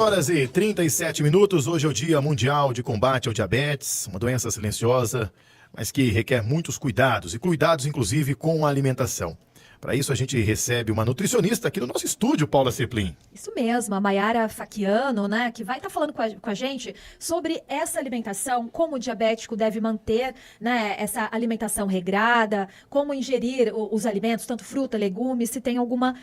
6h37. Hoje é o Dia Mundial de Combate ao Diabetes, uma doença silenciosa, mas que requer muitos cuidados, e cuidados inclusive com a alimentação. Para isso a gente recebe uma nutricionista aqui no nosso estúdio, Paula Ceplin. Isso mesmo, a Mayara Faquiano, né, que vai estar falando com a gente sobre essa alimentação, como o diabético deve manter, né, essa alimentação regrada, como ingerir os alimentos, tanto fruta, legumes, se tem alguma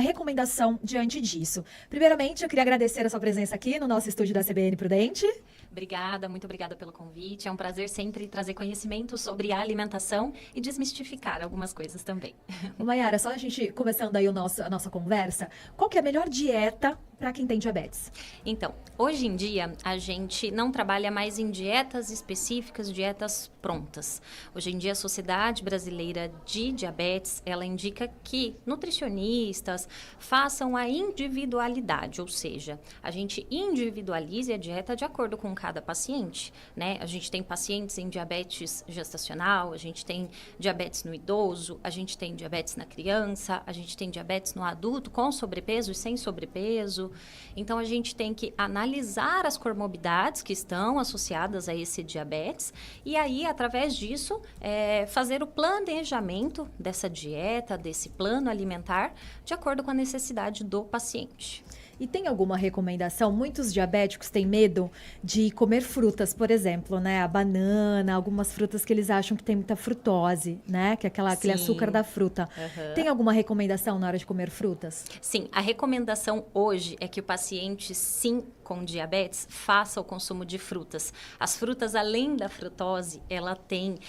recomendação diante disso. Primeiramente, eu queria agradecer a sua presença aqui no nosso estúdio da CBN Prudente. Obrigada, muito obrigada pelo convite. É um prazer sempre trazer conhecimento sobre a alimentação e desmistificar algumas coisas também. Mayara, só a gente começando aí a nossa conversa, qual que é a melhor dieta para quem tem diabetes? Então, hoje em dia, a gente não trabalha mais em dietas específicas, dietas prontas. Hoje em dia, a Sociedade Brasileira de Diabetes, ela indica que nutricionistas façam a individualidade, ou seja, a gente individualize a dieta de acordo com cada paciente, né? A gente tem pacientes em diabetes gestacional, a gente tem diabetes no idoso, a gente tem diabetes na criança, a gente tem diabetes no adulto com sobrepeso e sem sobrepeso. Então, a gente tem que analisar as comorbidades que estão associadas a esse diabetes e aí, através disso, fazer o planejamento dessa dieta, desse plano alimentar, de acordo com a necessidade do paciente. E tem alguma recomendação? Muitos diabéticos têm medo de comer frutas, por exemplo, né? A banana, algumas frutas que eles acham que tem muita frutose, né? Que é aquele açúcar da fruta. Uhum. Tem alguma recomendação na hora de comer frutas? Sim, a recomendação hoje é que o paciente, sim, com diabetes, faça o consumo de frutas. As frutas, além da frutose, ela tem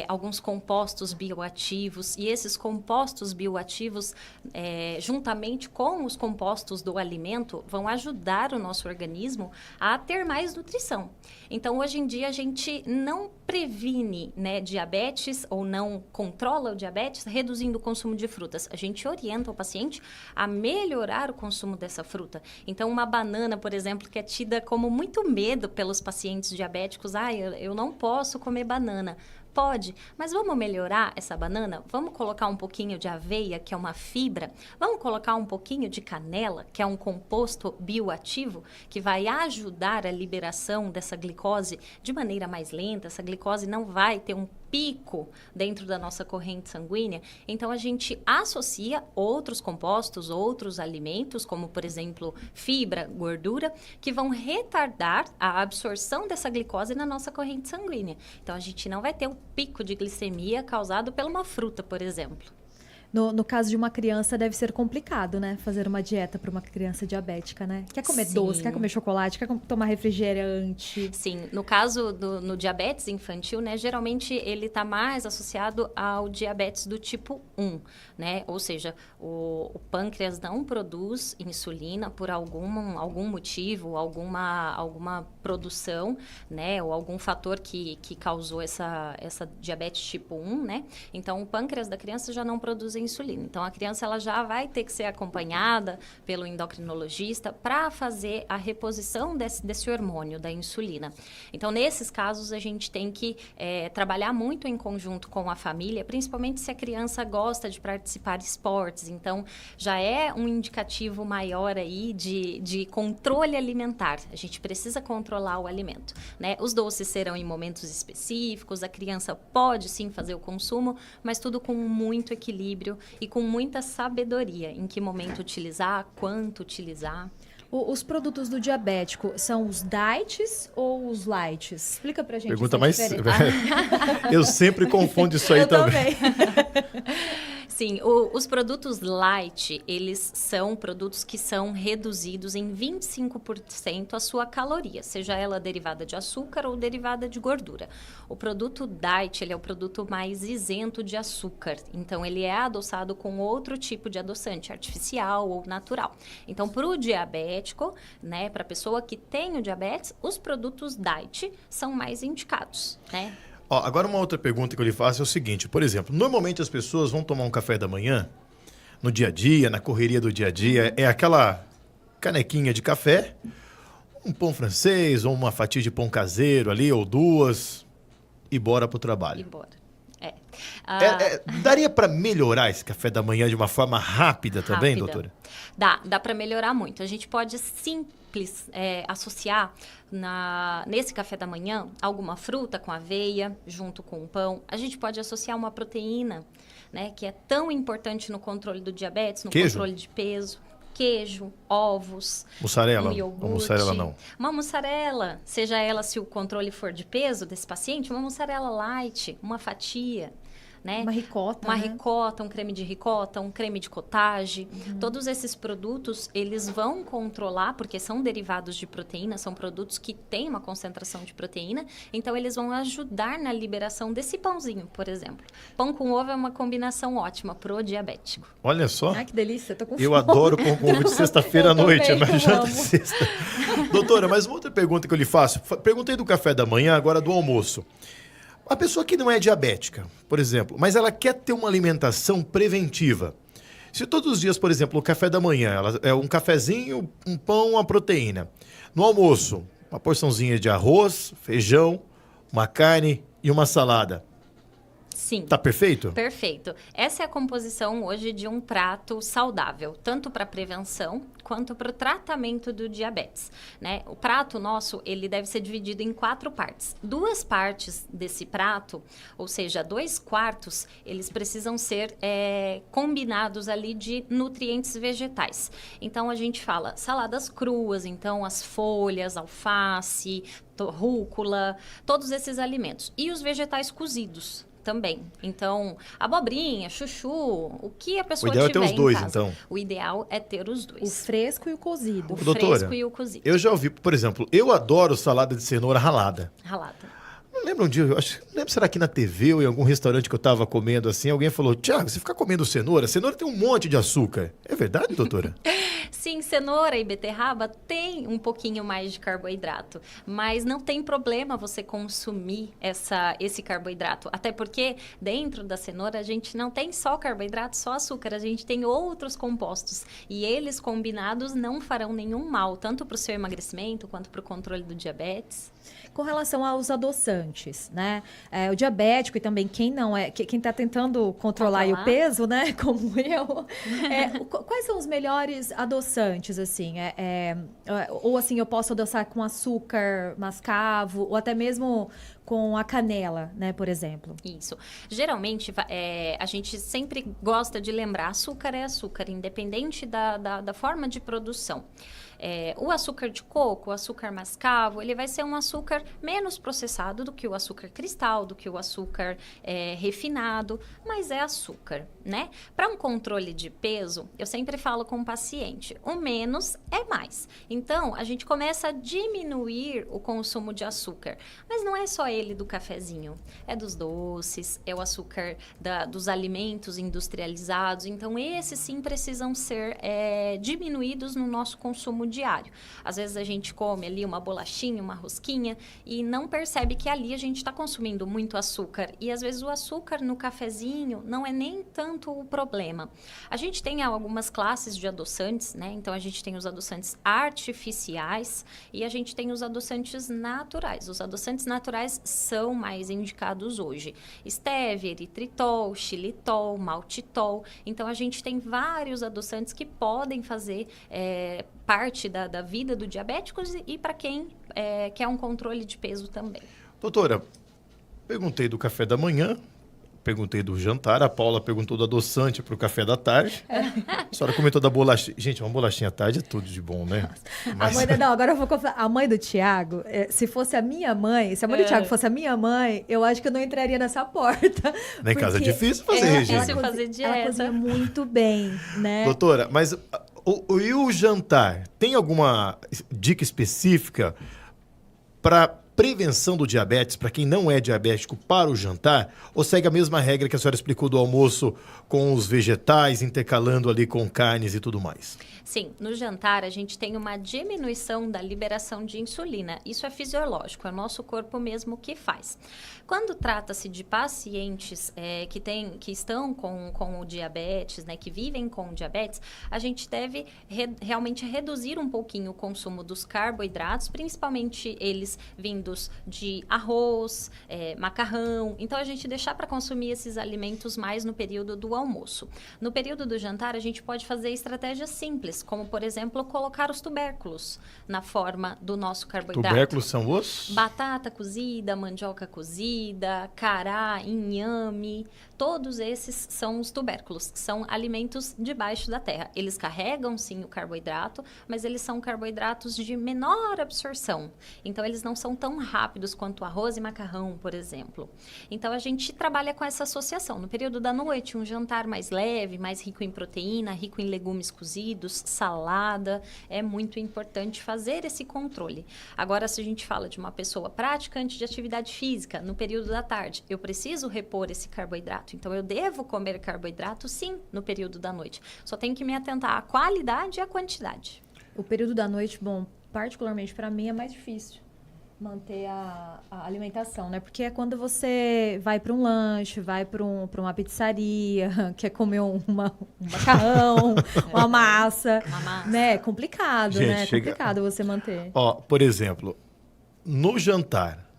alguns compostos bioativos e esses compostos bioativos, juntamente com os compostos do alimento, vão ajudar o nosso organismo a ter mais nutrição. Então, hoje em dia, a gente não previne, né, diabetes ou não controla o diabetes reduzindo o consumo de frutas. A gente orienta o paciente a melhorar o consumo dessa fruta. Então, uma banana, por exemplo, que é tida como muito medo pelos pacientes diabéticos, eu não posso comer banana. Pode, mas vamos melhorar essa banana? Vamos colocar um pouquinho de aveia, que é uma fibra? Vamos colocar um pouquinho de canela, que é um composto bioativo, que vai ajudar a liberação dessa glicose de maneira mais lenta. Essa glicose não vai ter um pico dentro da nossa corrente sanguínea. Então, a gente associa outros compostos, outros alimentos, como, por exemplo, fibra, gordura, que vão retardar a absorção dessa glicose na nossa corrente sanguínea. Então, a gente não vai ter um pico de glicemia causado por uma fruta, por exemplo. No caso de uma criança, deve ser complicado, né? Fazer uma dieta para uma criança diabética, né? Quer comer doce, quer comer chocolate, quer tomar refrigerante. Sim, no caso no diabetes infantil, né? Geralmente ele está mais associado ao diabetes do tipo 1, né? Ou seja, o pâncreas não produz insulina por algum motivo, alguma produção, né? Ou algum fator que causou essa diabetes tipo 1, né? Então, o pâncreas da criança já não produz insulina. Então, a criança ela já vai ter que ser acompanhada pelo endocrinologista para fazer a reposição desse hormônio, da insulina. Então, nesses casos, a gente tem que trabalhar muito em conjunto com a família, principalmente se a criança gosta de participar de esportes. Então, já é um indicativo maior aí de controle alimentar. A gente precisa controlar o alimento, né? Os doces serão em momentos específicos, a criança pode sim fazer o consumo, mas tudo com muito equilíbrio e com muita sabedoria em que momento utilizar, quanto utilizar. Os produtos do diabético são os diets ou os lights? Explica pra gente. Pergunta mais... Eu sempre confundo isso aí também. Sim, os produtos light, eles são produtos que são reduzidos em 25% a sua caloria, seja ela derivada de açúcar ou derivada de gordura. O produto diet, ele é o produto mais isento de açúcar, então ele é adoçado com outro tipo de adoçante, artificial ou natural. Então, para o diabético, né, para a pessoa que tem o diabetes, os produtos diet são mais indicados, né? Agora uma outra pergunta que eu lhe faço é o seguinte, por exemplo, normalmente as pessoas vão tomar um café da manhã, no dia a dia, na correria do dia a dia, é aquela canequinha de café, um pão francês ou uma fatia de pão caseiro ali, ou duas, e bora pro trabalho. E bora. Daria para melhorar esse café da manhã de uma forma rápida também, doutora? Dá para melhorar muito. A gente pode associar nesse café da manhã alguma fruta com aveia, junto com o pão. A gente pode associar uma proteína, né, que é tão importante no controle do diabetes, no controle de peso. Queijo, ovos, mussarela. Um iogurte. Uma mussarela não. Uma mussarela, seja ela, se o controle for de peso desse paciente, uma mussarela light, uma fatia. Né? Uma ricota, ricota, um creme de ricota, um creme de cottage. Todos esses produtos, eles vão controlar, porque são derivados de proteína, são produtos que têm uma concentração de proteína, então eles vão ajudar na liberação desse pãozinho, por exemplo. Pão com ovo é uma combinação ótima pro diabético. Olha só. Ai, que delícia, tô com Eu fome. adoro pão com ovo de sexta-feira à noite, também, mas janta amo. de sexta. Doutora, mas uma outra pergunta que eu lhe faço. Perguntei do café da manhã, agora do almoço. A pessoa que não é diabética, por exemplo, mas ela quer ter uma alimentação preventiva. Se todos os dias, por exemplo, o café da manhã ela é um cafezinho, um pão, uma proteína. No almoço, uma porçãozinha de arroz, feijão, uma carne e uma salada. Sim. Tá perfeito? Perfeito. Essa é a composição hoje de um prato saudável, tanto para prevenção quanto para o tratamento do diabetes, né? O prato nosso, ele deve ser dividido em 4 partes. 2 partes desse prato, ou seja, 2/4, eles precisam ser combinados ali de nutrientes vegetais. Então, a gente fala saladas cruas, então as folhas, alface, rúcula, todos esses alimentos. E os vegetais cozidos também. Então, abobrinha, chuchu, o que a pessoa tiver em casa. O ideal é ter os dois, então. O ideal é ter os dois. O fresco e o cozido. O Doutora, fresco e o cozido. Eu já ouvi, por exemplo, eu adoro salada de cenoura ralada. Ralada. Não lembro um dia, não lembro se era aqui na TV ou em algum restaurante que eu tava comendo assim, alguém falou, Tiago, você fica comendo cenoura? Cenoura tem um monte de açúcar. É verdade, doutora? Sim, cenoura e beterraba tem um pouquinho mais de carboidrato, mas não tem problema você consumir esse carboidrato, até porque dentro da cenoura a gente não tem só carboidrato, só açúcar, a gente tem outros compostos e eles combinados não farão nenhum mal, tanto para o seu emagrecimento quanto para o controle do diabetes. Com relação aos adoçantes, né? O diabético e também quem não é, quem está tentando controlar aí o peso, né? Como eu. Quais são os melhores adoçantes, assim? Ou assim, eu posso adoçar com açúcar mascavo, ou até mesmo com a canela, né, por exemplo. Isso. Geralmente, a gente sempre gosta de lembrar, açúcar é açúcar, independente da forma de produção. O açúcar de coco, o açúcar mascavo, ele vai ser um açúcar menos processado do que o açúcar cristal, do que o açúcar refinado, mas é açúcar, né? Para um controle de peso, eu sempre falo com o paciente, o menos é mais. Então, a gente começa a diminuir o consumo de açúcar, mas não é só ele do cafezinho, é dos doces, é o açúcar dos alimentos industrializados, então esses sim precisam ser diminuídos no nosso consumo diário. Às vezes a gente come ali uma bolachinha, uma rosquinha e não percebe que ali a gente está consumindo muito açúcar e às vezes o açúcar no cafezinho não é nem tanto o problema. A gente tem algumas classes de adoçantes, né? Então a gente tem os adoçantes artificiais e a gente tem os adoçantes naturais. Os adoçantes naturais são mais indicados hoje. Estévia, eritritol, xilitol, maltitol. Então a gente tem vários adoçantes que podem fazer parte da vida do diabético e para quem quer um controle de peso também. Doutora, perguntei do café da manhã, perguntei do jantar, a Paula perguntou do adoçante para o café da tarde. A senhora comentou da bolachinha. Gente, uma bolachinha à tarde é tudo de bom, né? Mas... Agora eu vou confessar. A mãe do Tiago, se fosse a minha mãe, se a mãe do Tiago fosse a minha mãe, eu acho que eu não entraria nessa porta. Lá em casa é difícil fazer regime. Difícil fazer dieta. Ela cozinha muito bem, né? Doutora, mas e o jantar? Tem alguma dica específica para prevenção do diabetes, para quem não é diabético, para o jantar? Ou segue a mesma regra que a senhora explicou do almoço com os vegetais, intercalando ali com carnes e tudo mais? Sim, no jantar a gente tem uma diminuição da liberação de insulina. Isso é fisiológico, é o nosso corpo mesmo que faz. Quando trata-se de pacientes que estão com o diabetes, né, que vivem com o diabetes, a gente deve realmente reduzir um pouquinho o consumo dos carboidratos, principalmente eles vindo líquidos de arroz, macarrão. Então, a gente deixar para consumir esses alimentos mais no período do almoço. No período do jantar, a gente pode fazer estratégias simples, como, por exemplo, colocar os tubérculos na forma do nosso carboidrato. Tubérculos são os? Batata cozida, mandioca cozida, cará, inhame, todos esses são os tubérculos, que são alimentos debaixo da terra. Eles carregam, sim, o carboidrato, mas eles são carboidratos de menor absorção. Então, eles não são tão rápidos quanto arroz e macarrão, por exemplo. Então, a gente trabalha com essa associação. No período da noite, um jantar mais leve, mais rico em proteína, rico em legumes cozidos, salada. É muito importante fazer esse controle. Agora, se a gente fala de uma pessoa praticante de atividade física, no período da tarde, eu preciso repor esse carboidrato. Então, eu devo comer carboidrato, sim, no período da noite. Só tenho que me atentar à qualidade e à quantidade. O período da noite, bom, particularmente para mim é mais difícil manter a alimentação, né? Porque é quando você vai para um lanche, vai para uma pizzaria, quer comer um macarrão, uma massa, né? É complicado, Gente, né? É complicado você manter. Ó, por exemplo, no jantar,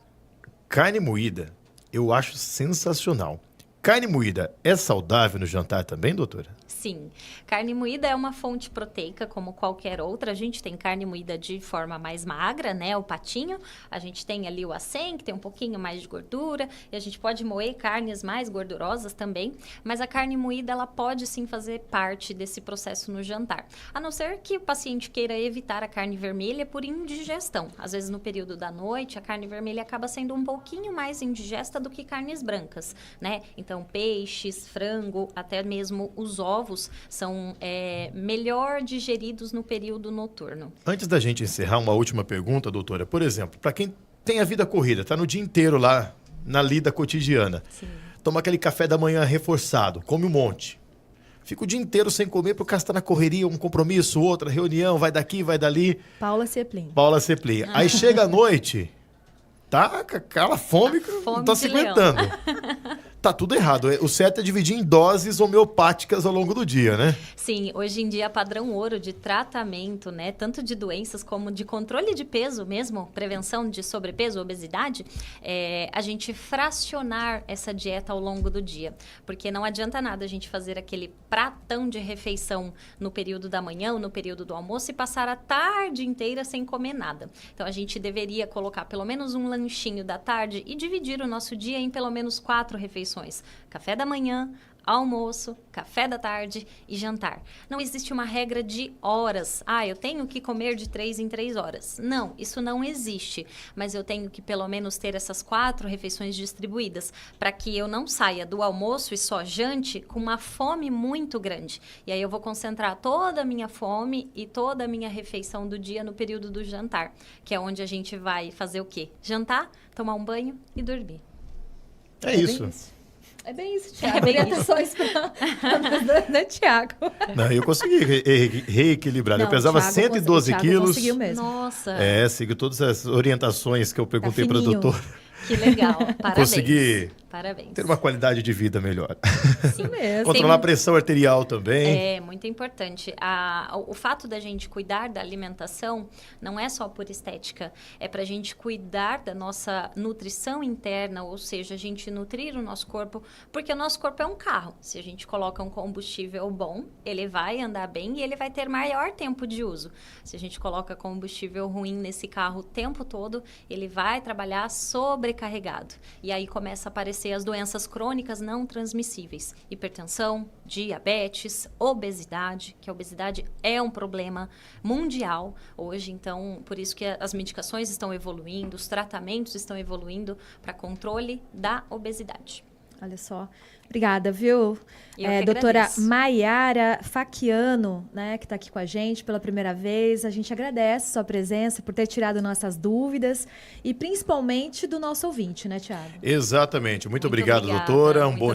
carne moída, eu acho sensacional. Carne moída é saudável no jantar também, doutora? Sim, carne moída é uma fonte proteica como qualquer outra. A gente tem carne moída de forma mais magra, né, o patinho. A gente tem ali o acém, que tem um pouquinho mais de gordura. E a gente pode moer carnes mais gordurosas também. Mas a carne moída, ela pode sim fazer parte desse processo no jantar. A não ser que o paciente queira evitar a carne vermelha por indigestão. Às vezes, no período da noite, a carne vermelha acaba sendo um pouquinho mais indigesta do que carnes brancas, né? Então, peixes, frango, até mesmo os ovos são melhor digeridos no período noturno. Antes da gente encerrar, uma última pergunta, doutora. Por exemplo, para quem tem a vida corrida, está no dia inteiro lá na lida cotidiana, Sim. toma aquele café da manhã reforçado, come um monte. Fica o dia inteiro sem comer porque está na correria, um compromisso, outra reunião, vai daqui, vai dali. Paula Ceplin. Paula Ceplin. Aí chega a noite, tá com aquela fome que não tá se aguentando. Tá tudo errado. O certo é dividir em doses homeopáticas ao longo do dia, né? Sim, hoje em dia, padrão ouro de tratamento, né? Tanto de doenças como de controle de peso mesmo, prevenção de sobrepeso, obesidade, a gente fracionar essa dieta ao longo do dia. Porque não adianta nada a gente fazer aquele pratão de refeição no período da manhã ou no período do almoço e passar a tarde inteira sem comer nada. Então, a gente deveria colocar pelo menos um lanchinho da tarde e dividir o nosso dia em pelo menos 4 refeições. Café da manhã, almoço, café da tarde e jantar. Não existe uma regra de horas. Eu tenho que comer de 3 em 3 horas. Não, isso não existe. Mas eu tenho que pelo menos ter essas 4 refeições distribuídas para que eu não saia do almoço e só jante com uma fome muito grande. E aí eu vou concentrar toda a minha fome e toda a minha refeição do dia no período do jantar, que é onde a gente vai fazer o quê? Jantar, tomar um banho e dormir. É isso. É bem isso, Thiago. Orientações para Thiago. Não, eu consegui reequilibrar. Eu pesava 112 quilos. Conseguiu mesmo. Nossa! Sigo todas as orientações que eu perguntei para o fininho. doutor. Que legal. Parabéns. Consegui Parabéns. ter uma qualidade de vida melhor. Sim mesmo. Controlar a pressão arterial também. É muito importante. O fato da gente cuidar da alimentação não é só por estética, é para a gente cuidar da nossa nutrição interna, ou seja, a gente nutrir o nosso corpo, porque o nosso corpo é um carro. Se a gente coloca um combustível bom, ele vai andar bem e ele vai ter maior tempo de uso. Se a gente coloca combustível ruim nesse carro o tempo todo, ele vai trabalhar sobrecarregado. E aí começa a aparecer as doenças crônicas não transmissíveis. Hipertensão, diabetes, obesidade, que a obesidade é um problema mundial hoje. Então, por isso que as medicações estão evoluindo, os tratamentos estão evoluindo para controle da obesidade. Olha só. Obrigada, viu? Doutora Doutora Maiara Facchiano, né, que está aqui com a gente pela primeira vez. A gente agradece sua presença, por ter tirado nossas dúvidas e principalmente do nosso ouvinte, né, Thiago? Exatamente. Muito obrigado, obrigada. doutora. Um Muito bom